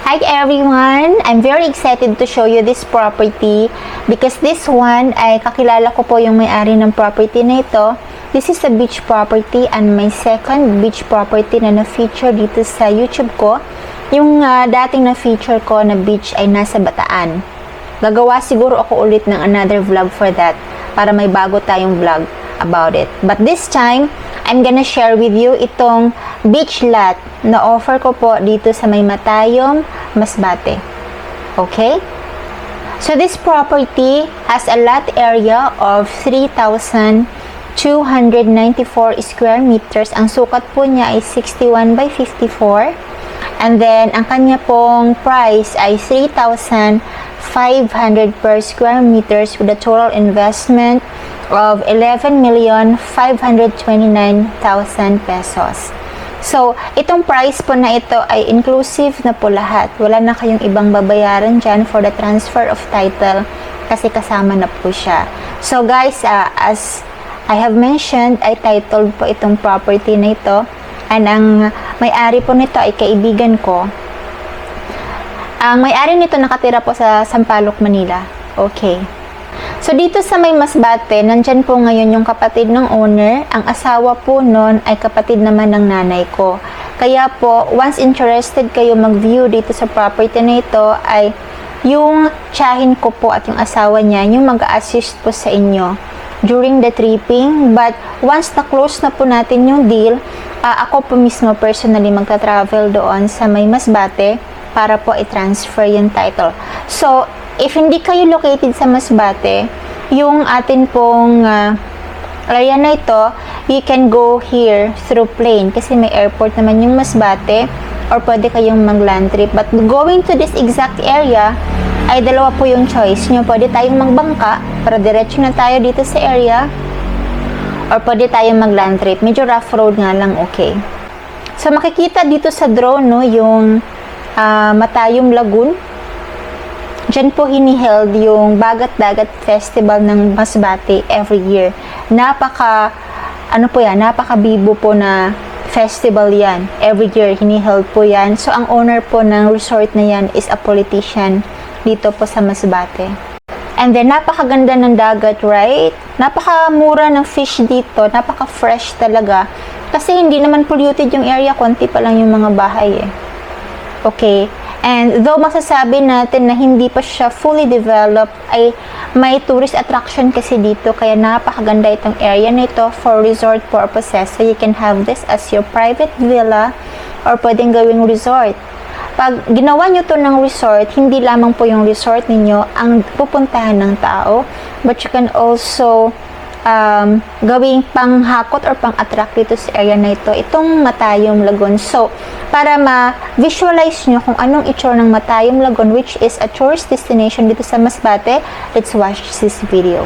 Hi everyone! I'm very excited to show you this property because this one ay kakilala ko po yung may-ari ng property na ito. This is a beach property and my second beach property na na-feature dito sa YouTube ko. Yung dating na-feature ko na beach ay nasa Bataan. Gagawa siguro ako ulit ng another vlog for that para may bago tayong vlog about it. But this time, I'm gonna share with you itong beach lot na offer ko po dito sa May Matayom, Masbate. Okay? So this property has a lot area of 3,294 square meters. Ang sukat po niya ay 61 by 54. And then, ang kanya pong price ay 3,500 per square meters with a total investment of 11,529,000 pesos. So, itong price po na ito ay inclusive na po lahat. Wala na kayong ibang babayaran dyan for the transfer of title kasi kasama na po siya. So, guys, as I have mentioned, ay titled po itong property na ito. And ang may-ari po nito ay kaibigan ko. Ang may-ari nito nakatira po sa Sampaloc, Manila. Okay. So, dito sa May Masbate, nandyan po ngayon yung kapatid ng owner. Ang asawa po nun ay kapatid naman ng nanay ko. Kaya po, once interested kayo mag-view dito sa property na ito, ay yung tiyahin ko po at yung asawa niya, yung mag-assist po sa inyo during the tripping. But, once na-close na po natin yung deal, ako po mismo personally magta-travel doon sa May Masbate para po i-transfer yung title. So, if hindi kayo located sa Masbate, yung atin pong area na ito, you can go here through plane kasi may airport naman yung Masbate or pwede kayong mag-land trip. But going to this exact area, ay dalawa po yung choice nyo. Pwede tayong magbangka para diretso na tayo dito sa area or pwede tayong mag-land trip. Medyo rough road nga lang, okay. So, makikita dito sa drone, no, yung Matayom Lagoon. Diyan po hiniheld yung Bagat-Dagat Festival ng Masbate every year. Napaka-bibo po na festival yan. Every year, hiniheld po yan. So, ang owner po ng resort na yan is a politician dito po sa Masbate. And then, napakaganda ng dagat, right? Napakamura ng fish dito. Napaka-fresh talaga. Kasi hindi naman polluted yung area. Konti pa lang yung mga bahay eh. Okay? And though masasabi natin na hindi pa siya fully developed, ay may tourist attraction kasi dito. Kaya napakaganda itong area na ito for resort purposes. So, you can have this as your private villa or pwedeng gawing resort. Pag ginawa nyo to ng resort, hindi lamang po yung resort ninyo ang pupuntahan ng tao, but you can also gawing panghakot or pang-attract dito sa area na ito, itong Matayom Lagoon. So, para ma-visualize nyo kung anong itsura ng Matayom Lagoon, which is a tourist destination dito sa Masbate, let's watch this video.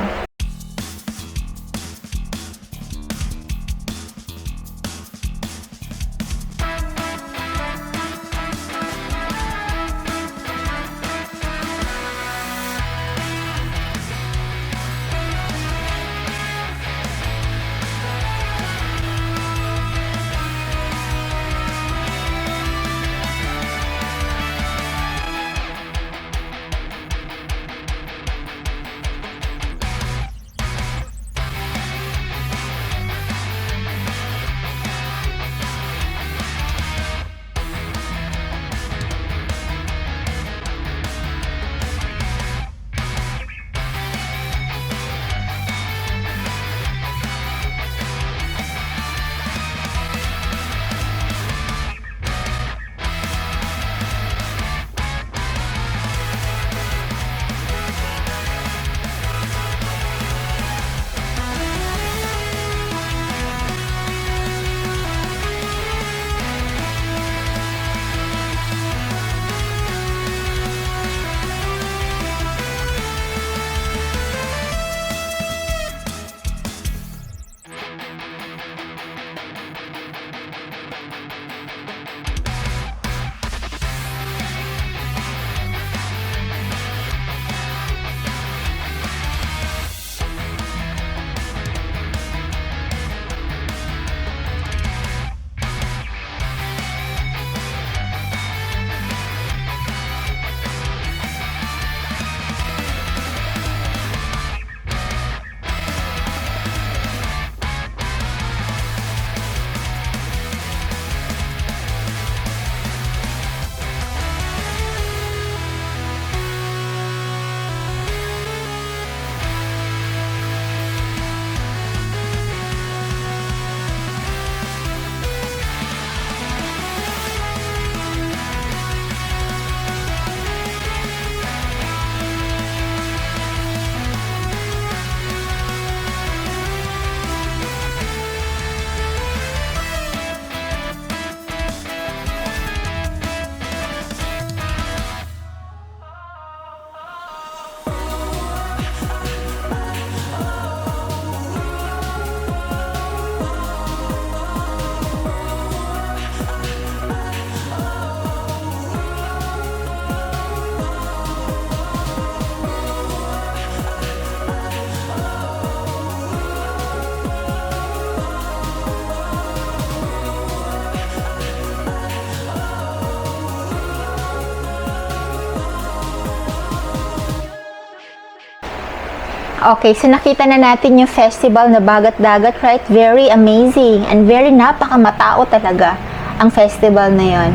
Okay, so nakita na natin yung festival na Bagat-Dagat, right? Very amazing and very napakamatao talaga ang festival na yon.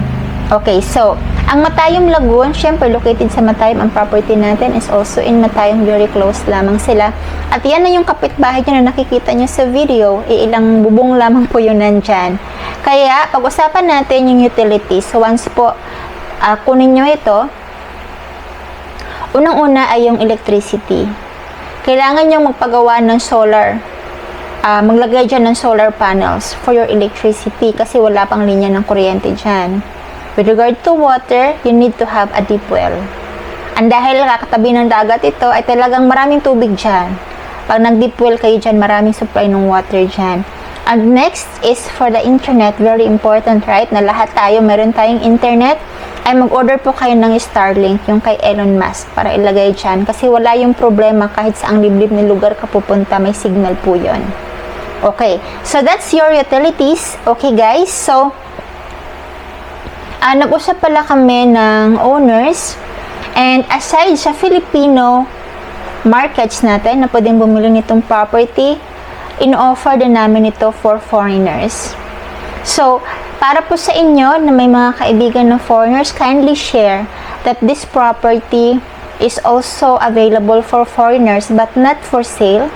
Okay, so ang Matayom Lagoon, syempre located sa Matayom, ang property natin is also in Matayom, very close lamang sila. At yan na yung kapitbahay nyo na nakikita nyo sa video, ilang bubong lamang po yun nandyan. Kaya, pag-usapan natin yung utilities. So, once po kunin nyo ito, unang-una ay yung electricity. Kailangan nyo magpagawa ng solar. Maglagay dyan ng solar panels for your electricity kasi wala pang linya ng kuryente dyan. With regard to water, you need to have a deep well. And dahil kakatabi ng dagat ito, ay talagang maraming tubig dyan. Pag nag-deep well kayo dyan, maraming supply ng water dyan. And next is for the internet. Very important, right? Na lahat tayo, meron tayong internet. Ay mag-order po kayo ng Starlink, yung kay Elon Musk, para ilagay dyan. Kasi wala yung problema kahit saang liblib na lugar ka pupunta, may signal po yun. Okay, so that's your utilities. Okay guys, so nag-usap pala kami ng owners, and aside sa Filipino markets natin na pwedeng bumili nitong property, in-offer din namin ito for foreigners. So, para po sa inyo na may mga kaibigan ng foreigners, kindly share that this property is also available for foreigners but not for sale.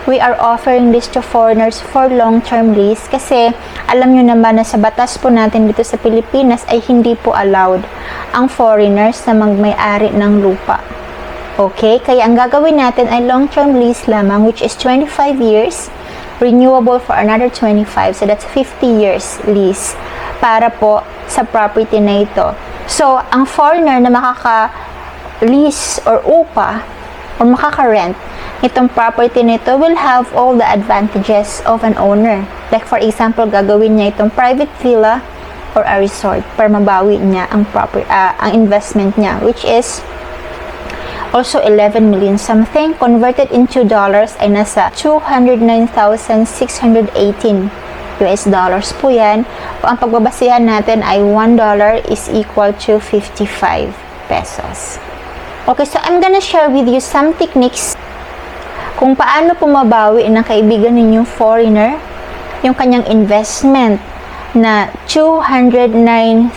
We are offering this to foreigners for long-term lease kasi alam nyo naman na sa batas po natin dito sa Pilipinas ay hindi po allowed ang foreigners na magmay-ari ng lupa. Okay? Kaya ang gagawin natin ay long-term lease lamang, which is 25 years, renewable for another 25. So that's 50 years lease para po sa property na ito. So, ang foreigner na makaka-lease or upa or makaka-rent itong property nito will have all the advantages of an owner. Like for example, gagawin niya itong private villa or a resort para mabawi niya ang ang investment niya, which is also 11 million something. Converted into dollars ay nasa 209,618 US dollars po yan. Ang pagbabasihan natin ay $1 is equal to 55 pesos. Okay, so I'm gonna share with you some techniques kung paano po mabawi ng kaibigan ninyong foreigner yung kanyang investment na $209,618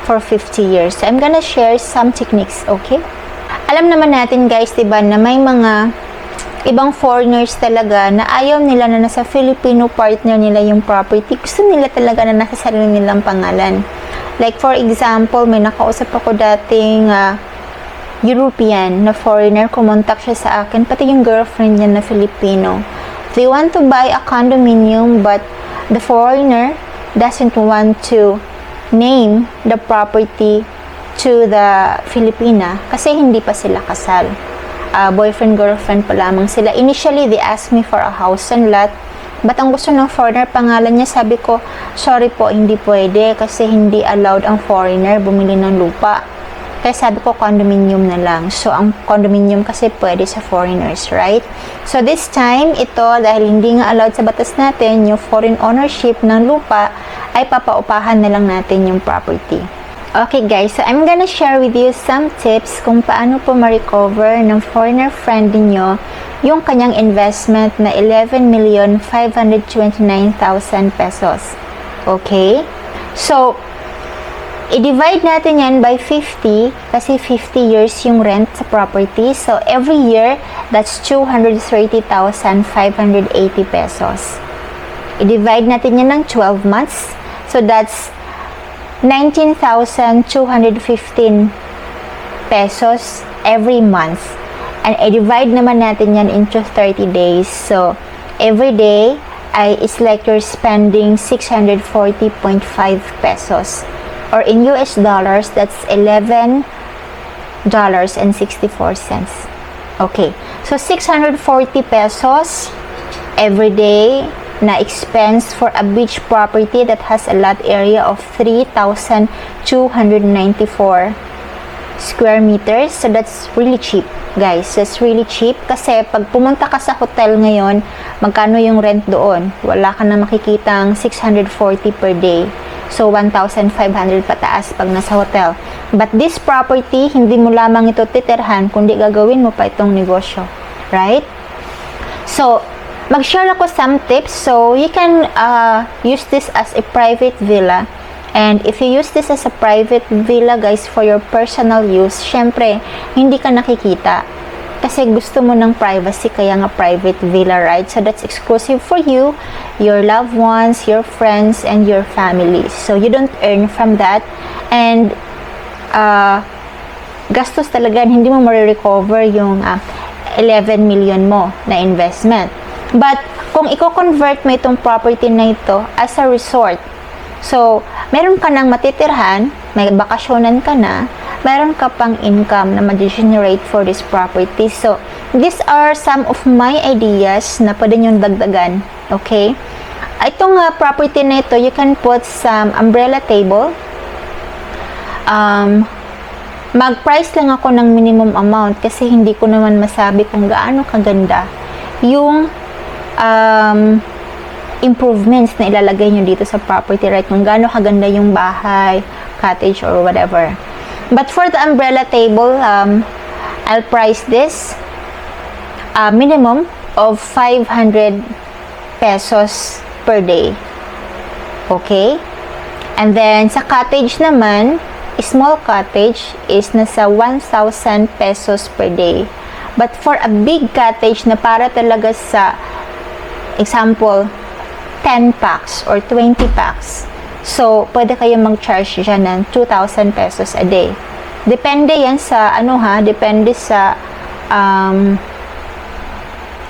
for 50 years. So, I'm gonna share some techniques, okay? Alam naman natin guys, diba, na may mga ibang foreigners talaga na ayaw nila na nasa Filipino partner nila yung property. Gusto nila talaga na nasa sarili nilang pangalan. Like for example, may nakausap ako dating European na foreigner, kumontak siya sa akin, pati yung girlfriend niya na Filipino. They want to buy a condominium but the foreigner doesn't want to name the property to the Filipina kasi hindi pa sila kasal. Boyfriend-girlfriend pa lamang sila. Initially, they asked me for a house and lot. But ang gusto ng foreigner, pangalan niya, sabi ko, sorry po, hindi pwede kasi hindi allowed ang foreigner bumili ng lupa. Kaya sabi ko, condominium na lang. So, ang condominium kasi pwede sa foreigners, right? So, this time, ito, dahil hindi nga allowed sa batas natin, yung foreign ownership ng lupa, ay papaupahan na lang natin yung property. Okay guys, so I'm gonna share with you some tips kung paano po ma-recover ng foreigner friend niyo yung kanyang investment na 11,529,000 pesos. Okay? So, i-divide natin yan by 50 kasi 50 years yung rent sa property. So, every year, that's 230,580 pesos. I-divide natin yan ng 12 months. So, that's 19,215 pesos every month. And i-divide naman natin yan into 30 days. So, every day is like you're spending 640.5 pesos. Or in US dollars, that's $11.64. Okay. So, 640 pesos every day na expense for a beach property that has a lot area of 3,294 square meters. So, that's really cheap, guys. That's really cheap kasi pag pumunta ka sa hotel ngayon, magkano yung rent doon? Wala ka na makikitang 640 per day. So, 1,500 pataas pag nasa hotel. But this property, hindi mo lamang ito titirhan, kundi gagawin mo pa itong negosyo. Right? So, mag-share ako some tips. So, you can use this as a private villa. And if you use this as a private villa, guys, for your personal use, syempre, hindi ka nakikita. Kasi gusto mo ng privacy, kaya nga private villa, right? So, that's exclusive for you, your loved ones, your friends, and your family. So, you don't earn from that. And, gastos talaga, hindi mo ma-recover yung 11 million mo na investment. But, kung i-convert mo itong property na ito as a resort, so, meron ka nang matitirhan, may bakasyonan ka na, meron ka pang income na ma-generate for this property. So, these are some of my ideas na pwede nyo dagdagan. Okay? Itong property na ito, you can put some umbrella table. Mag-price lang ako ng minimum amount kasi hindi ko naman masabi kung gaano kaganda yung improvements na ilalagay nyo dito sa property, right? Kung gaano kaganda yung bahay, cottage, or whatever. But for the umbrella table, I'll price this minimum of 500 pesos per day. Okay? And then, sa cottage naman, small cottage is nasa 1,000 pesos per day. But for a big cottage na para talaga sa, example, 10 packs or 20 packs, so, pwede kayo mag-charge dyan ng 2,000 pesos a day. Depende yan sa, depende sa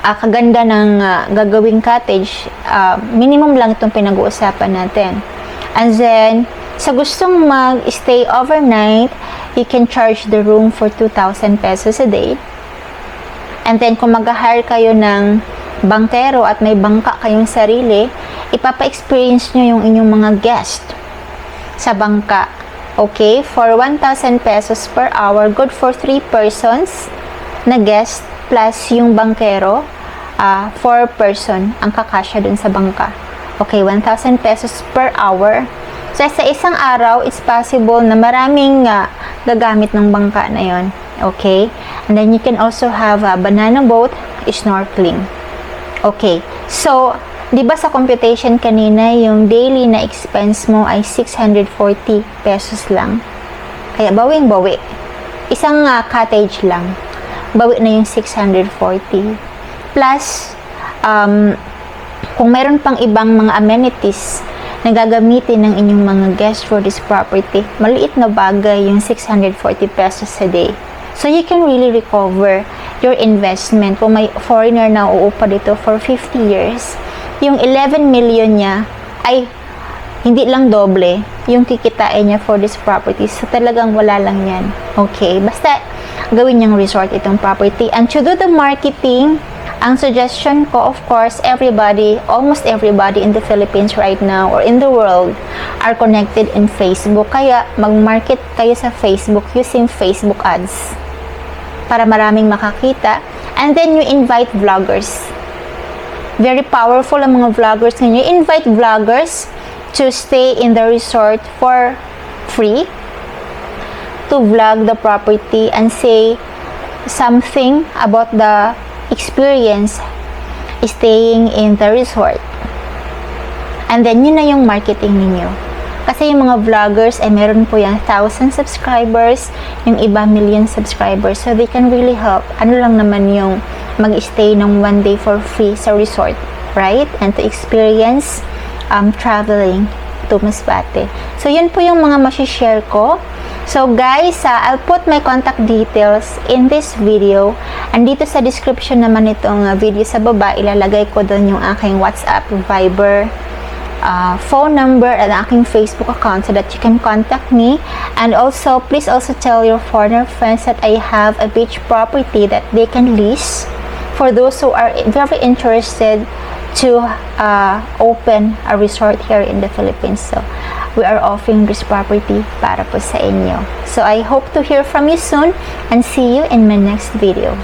kaganda ng gagawing cottage. Minimum lang itong pinag-uusapan natin. And then, sa gustong mag-stay overnight, you can charge the room for 2,000 pesos a day. And then, kung mag-hire kayo ng bangkero at may bangka kayong sarili, ipapa-experience nyo yung inyong mga guest sa bangka. Okay? For 1,000 pesos per hour, good for 3 persons na guest plus yung bangkero, 4 person ang kakasya dun sa bangka. Okay, 1,000 pesos per hour. So, sa isang araw, it's possible na maraming gagamit ng bangka na yon. Okay? And then, you can also have a banana boat, snorkeling. Okay. So, di ba sa computation kanina, yung daily na expense mo ay 640 pesos lang. Kaya, bawing-bawi. Isang cottage lang. Bawi na yung 640. Plus, kung meron pang ibang mga amenities na gagamitin ng inyong mga guests for this property, maliit na bagay yung 640 pesos a day. So, you can really recover your investment. Kung may foreigner na uupa dito for 50 years, yung 11 million niya ay hindi lang doble yung kikitain niya for this property. So, talagang wala lang yan. Okay? Basta, gawin niyang resort itong property. And to do the marketing, ang suggestion ko, of course, almost everybody in the Philippines right now or in the world are connected in Facebook. Kaya, mag-market kayo sa Facebook using Facebook ads para maraming makakita. And then, you invite vloggers. Very powerful ang mga vloggers ngayon. You invite vloggers to stay in the resort for free, to vlog the property and say something about the experience staying in the resort. And then, yun na yung marketing ninyo. Kasi yung mga vloggers ay meron po yung 1,000 subscribers, yung iba million subscribers. So, they can really help. Ano lang naman yung mag-stay ng one day for free sa resort, right? And to experience traveling to Masbate. So, yun po yung mga masishare ko. So, guys, I'll put my contact details in this video. And dito sa description naman itong video sa baba, ilalagay ko doon yung aking WhatsApp, Viber, phone number, and aking Facebook account so that you can contact me. And also, please also tell your foreigner friends that I have a beach property that they can lease for those who are very interested to open a resort here in the Philippines. So, we are offering this property para po sa inyo. So, I hope to hear from you soon and see you in my next video.